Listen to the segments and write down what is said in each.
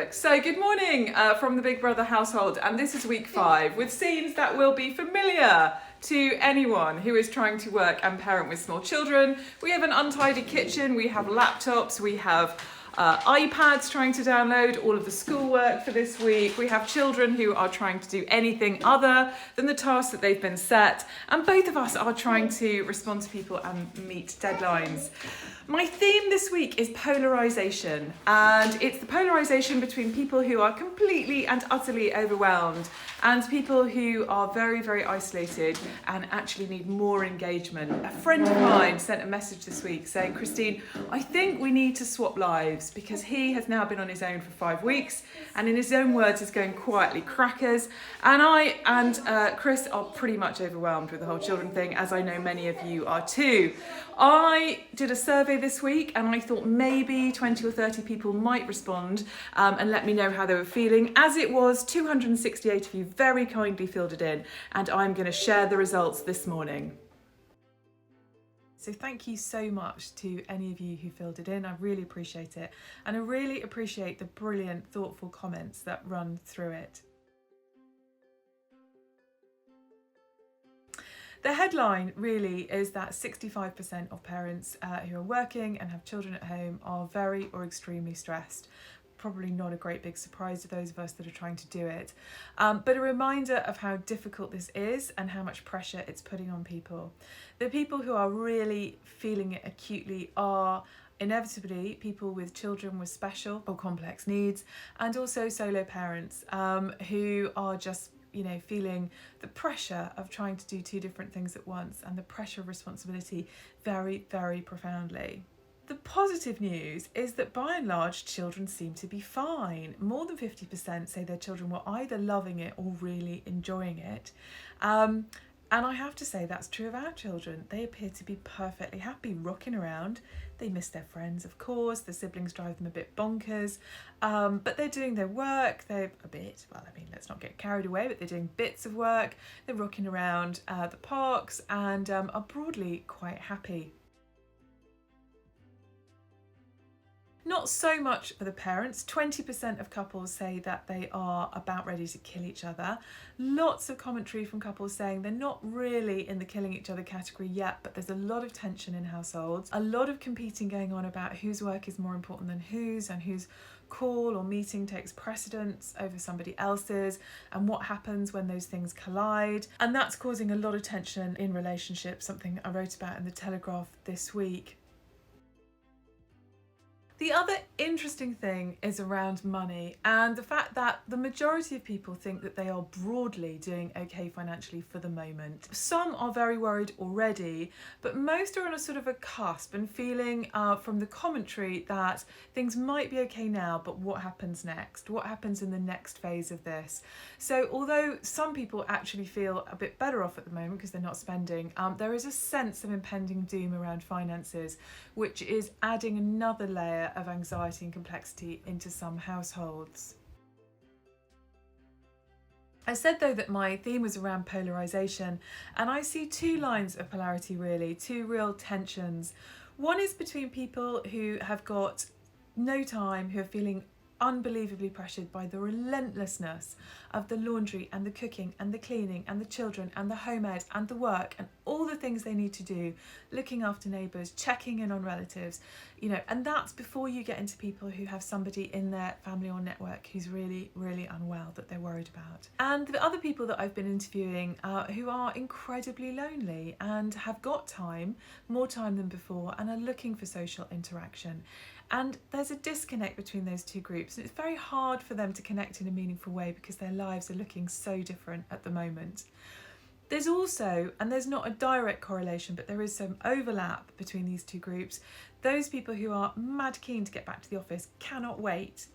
work. So good morning from the Big Brother household, and this is week 5 with scenes that will be familiar to anyone who is trying to work and parent with small children. We have an untidy kitchen, we have laptops, we have iPads trying to download all of the schoolwork for this week. We have children who are trying to do anything other than the tasks that they've been set, and both of us are trying to respond to people and meet deadlines. My theme this week is polarisation, and it's the polarisation between people who are completely and utterly overwhelmed and people who are very, very isolated and actually need more engagement. A friend of mine sent a message this week saying, Christine, I think we need to swap lives, because he has now been on his own for 5 weeks and in his own words is going quietly crackers, and I and Chris are pretty much overwhelmed with the whole children thing, as I know many of you are too. I did a survey this week and I thought maybe 20 or 30 people might respond and let me know how they were feeling. As it was, 268 of you very kindly filled it in, and I'm going to share the results this morning. So thank you so much to any of you who filled it in. I really appreciate it, and I really appreciate the brilliant, thoughtful comments that run through it. The headline really is that 65% of parents who are working and have children at home are very or extremely stressed. Probably not a great big surprise to those of us that are trying to do it, but a reminder of how difficult this is and how much pressure it's putting on people. The people who are really feeling it acutely are inevitably people with children with special or complex needs, and also solo parents who are just feeling the pressure of trying to do 2 different things at once, and the pressure of responsibility very, very profoundly. The positive news is that by and large, children seem to be fine. More than 50% say their children were either loving it or really enjoying it. And I have to say that's true of our children. They appear to be perfectly happy, rocking around. They miss their friends, of course. The siblings drive them a bit bonkers. But they're doing their work. They're let's not get carried away, but they're doing bits of work. They're rocking around the parks and are broadly quite happy. Not so much for the parents. 20% of couples say that they are about ready to kill each other. Lots of commentary from couples saying they're not really in the killing each other category yet, but there's a lot of tension in households. A lot of competing going on about whose work is more important than whose, and whose call or meeting takes precedence over somebody else's, and what happens when those things collide. And that's causing a lot of tension in relationships, something I wrote about in the Telegraph this week. The other interesting thing is around money, and the fact that the majority of people think that they are broadly doing okay financially for the moment. Some are very worried already, but most are on a sort of a cusp and feeling from the commentary that things might be okay now, but what happens next? What happens in the next phase of this? So although some people actually feel a bit better off at the moment because they're not spending, there is a sense of impending doom around finances, which is adding another layer of anxiety and complexity into some households. I said though that my theme was around polarisation, and I see 2 lines of polarity really, 2 real tensions. One is between people who have got no time, who are feeling unbelievably pressured by the relentlessness of the laundry and the cooking and the cleaning and the children and the home ed and the work and all the things they need to do, looking after neighbours, checking in on relatives, and that's before you get into people who have somebody in their family or network who's really, really unwell that they're worried about. And the other people that I've been interviewing who are incredibly lonely and have got time, more time than before, and are looking for social interaction. And there's a disconnect between those 2 groups, and it's very hard for them to connect in a meaningful way because their lives are looking so different at the moment. There's also, and there's not a direct correlation, but there is some overlap between these 2 groups. Those people who are mad keen to get back to the office cannot wait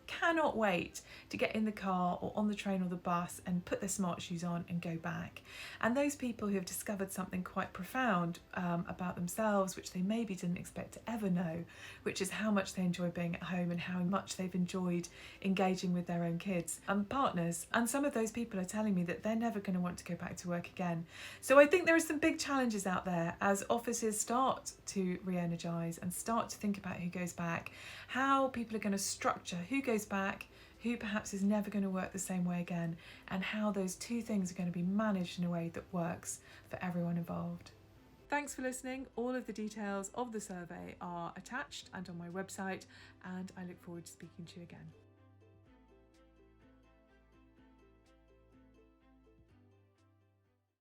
to get in the car or on the train or the bus and put their smart shoes on and go back. And those people who have discovered something quite profound about themselves, which they maybe didn't expect to ever know, which is how much they enjoy being at home and how much they've enjoyed engaging with their own kids and partners. And some of those people are telling me that they're never going to want to go back to work again. So I think there are some big challenges out there as offices start to re-energise and start to think about who goes back, how people are going to structure who goes back, who perhaps is never going to work the same way again, and how those two things are going to be managed in a way that works for everyone involved. Thanks for listening. All of the details of the survey are attached and on my website, and I look forward to speaking to you again.